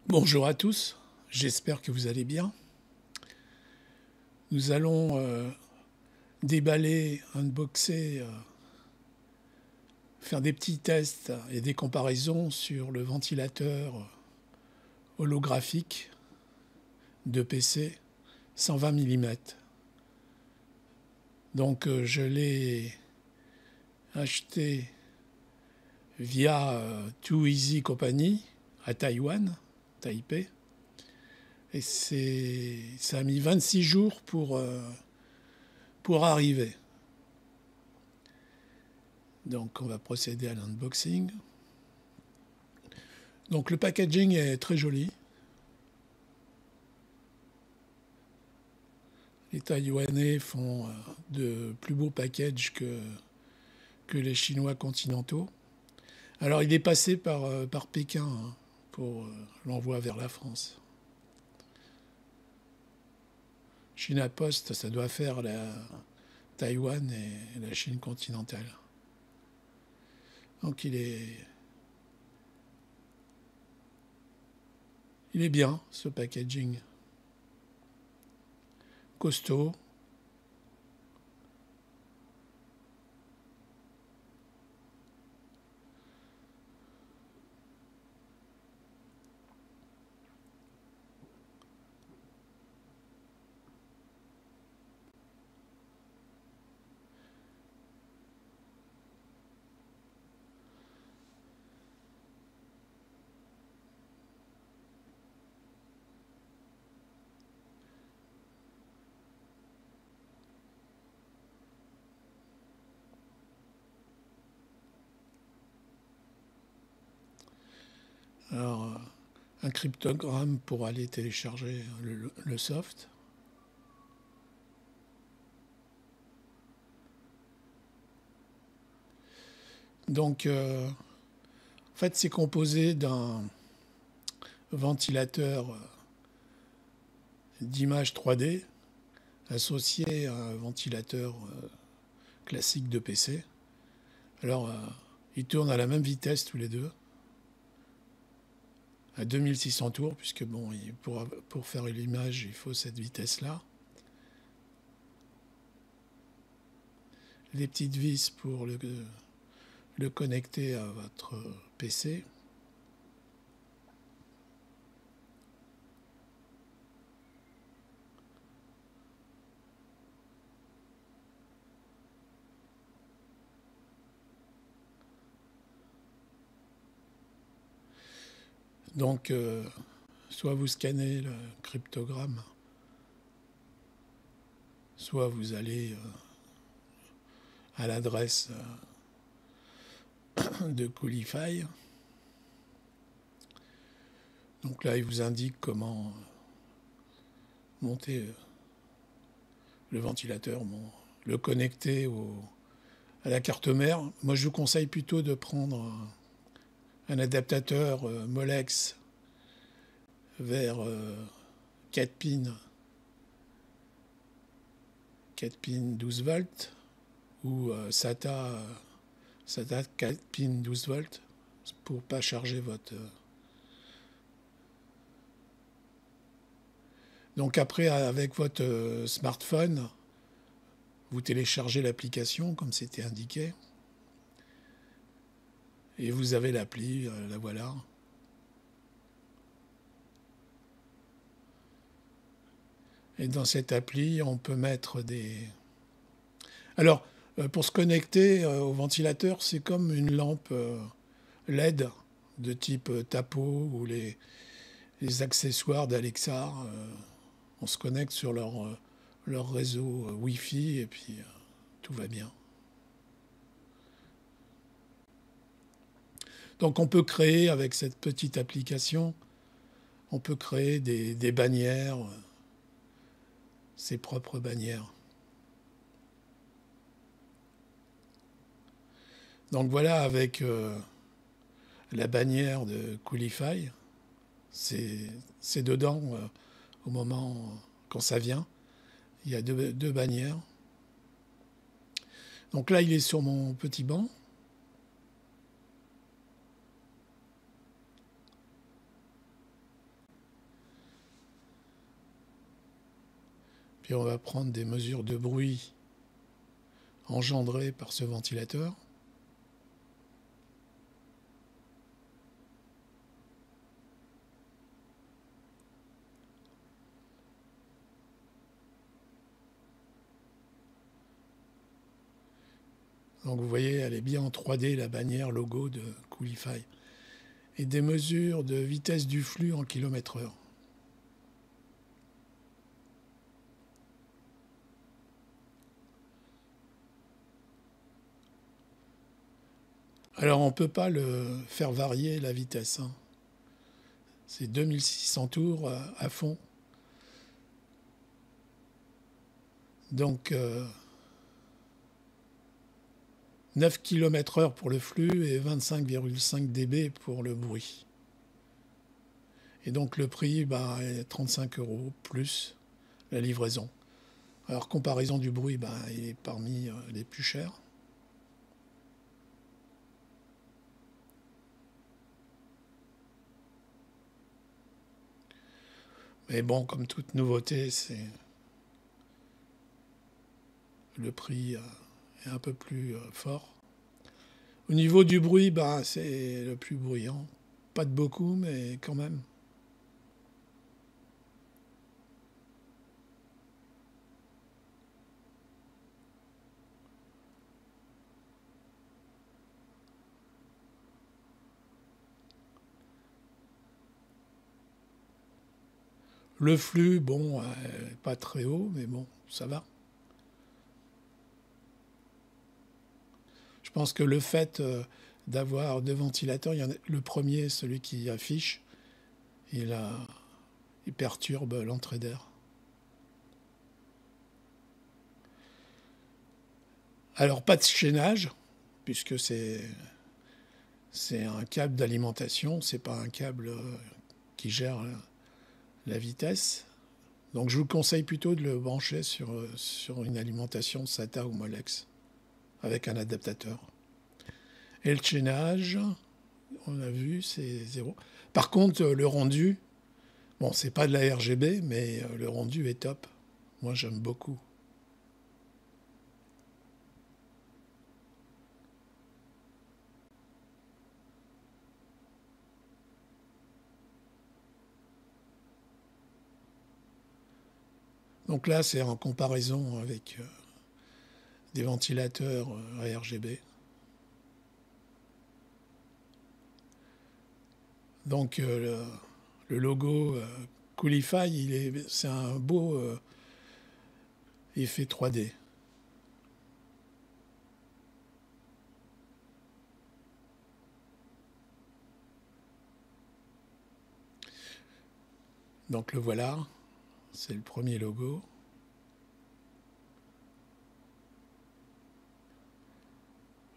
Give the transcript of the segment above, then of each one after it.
Bonjour à tous, j'espère que vous allez bien. Nous allons déballer, unboxer, faire des petits tests et des comparaisons sur le ventilateur holographique de PC 120 mm. Donc je l'ai acheté via Too Easy Company à Taïwan, Taipei. Et ça a mis 26 jours pour arriver. Donc on va procéder à l'unboxing. Donc le packaging est très joli. Les Taïwanais font de plus beaux packages que les Chinois continentaux. Alors il est passé par Pékin pour l'envoi vers la France. China Post, ça doit faire la Taïwan et la Chine continentale. Donc il est bien, ce packaging. Costaud. Alors, un cryptogramme pour aller télécharger le soft. Donc, en fait, c'est composé d'un ventilateur d'image 3D associé à un ventilateur classique de PC. Alors, ils tournent à la même vitesse tous les deux, à 2600 tours, puisque bon, pour faire l'image, il faut cette vitesse-là. Les petites vis pour le connecter à votre PC. Donc, soit vous scannez le cryptogramme, soit vous allez à l'adresse de Coolify. Donc là, il vous indique comment monter le ventilateur, le connecter à la carte mère. Moi, je vous conseille plutôt de prendre un adaptateur Molex vers 4 pins 12 volts ou SATA 4 pins 12 volts pour ne pas charger votre... Donc après, avec votre smartphone, vous téléchargez l'application comme c'était indiqué. Et vous avez l'appli, la voilà. Et dans cette appli, on peut mettre des... Alors, pour se connecter au ventilateur, c'est comme une lampe LED de type Tapo ou les accessoires d'Alexa. On se connecte sur leur réseau Wi-Fi et puis tout va bien. Donc on peut créer avec cette petite application, on peut créer des bannières, ses propres bannières. Donc voilà, avec la bannière de Coolify, c'est dedans au moment quand ça vient. Il y a deux bannières. Donc là, il est sur mon petit banc. Puis on va prendre des mesures de bruit engendrées par ce ventilateur. Donc vous voyez, elle est bien en 3D, la bannière logo de Coolify. Et des mesures de vitesse du flux en km/h. Alors on ne peut pas le faire varier la vitesse, hein. C'est 2600 tours à fond. Donc 9 km/h pour le flux et 25,5 dB pour le bruit. Et donc le prix est 35 € plus la livraison. Alors comparaison du bruit, il est parmi les plus chers. Mais bon, comme toute nouveauté, le prix est un peu plus fort. Au niveau du bruit, c'est le plus bruyant. Pas de beaucoup, mais quand même. Le flux, bon, pas très haut, mais bon, ça va. Je pense que le fait d'avoir deux ventilateurs, le premier, celui qui affiche, il perturbe l'entrée d'air. Alors pas de chaînage, puisque c'est un câble d'alimentation, c'est pas un câble qui gère la vitesse. Donc je vous conseille plutôt de le brancher sur une alimentation SATA ou Molex avec un adaptateur. Et le chaînage, on a vu, c'est 0. Par contre, le rendu, bon, c'est pas de la RGB, mais le rendu est top. Moi, j'aime beaucoup. Donc là, c'est en comparaison avec des ventilateurs à RGB. Donc le logo Coolify, c'est un beau effet 3D. Donc le voilà, c'est le premier logo.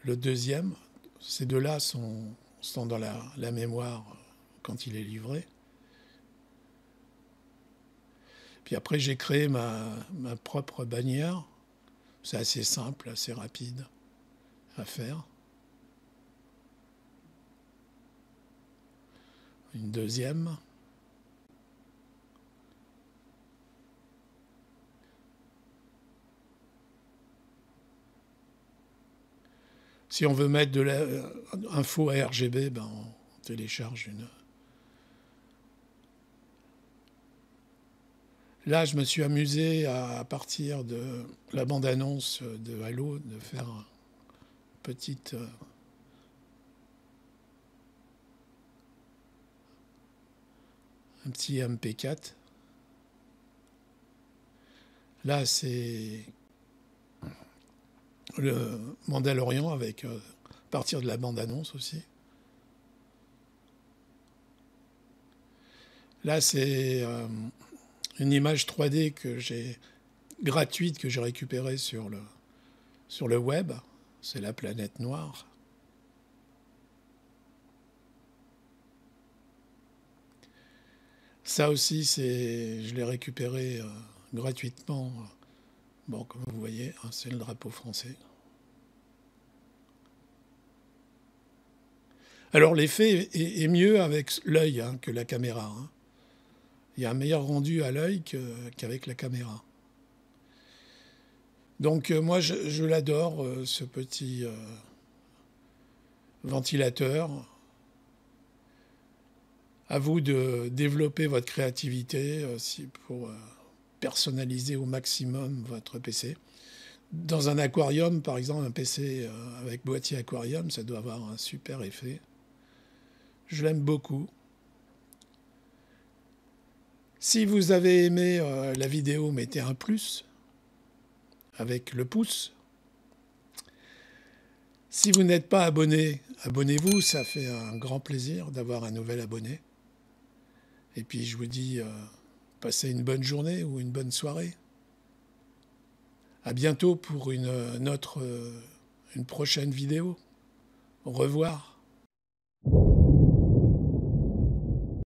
Le deuxième, ces deux-là sont dans la mémoire quand il est livré. Puis après, j'ai créé ma propre bannière. C'est assez simple, assez rapide à faire. Une deuxième. Si on veut mettre de l'info à RGB, on télécharge une. Là, je me suis amusé à partir de la bande-annonce de Halo, de faire un petit MP4. Là, c'est le Mandalorian avec à partir de la bande-annonce aussi. Là, c'est une image 3D gratuite que j'ai récupérée sur le web. C'est la planète noire. Ça aussi, je l'ai récupéré gratuitement. Bon, comme vous voyez, c'est le drapeau français. Alors l'effet est mieux avec l'œil que la caméra. Il y a un meilleur rendu à l'œil qu'avec la caméra. Donc moi, je l'adore, ce petit ventilateur. À vous de développer votre créativité pour personnaliser au maximum votre PC. Dans un aquarium, par exemple, un PC avec boîtier aquarium, ça doit avoir un super effet. Je l'aime beaucoup. Si vous avez aimé la vidéo, mettez un plus avec le pouce. Si vous n'êtes pas abonné, abonnez-vous, ça fait un grand plaisir d'avoir un nouvel abonné. Et puis je vous dis, passez une bonne journée ou une bonne soirée. À bientôt pour une prochaine vidéo. Au revoir.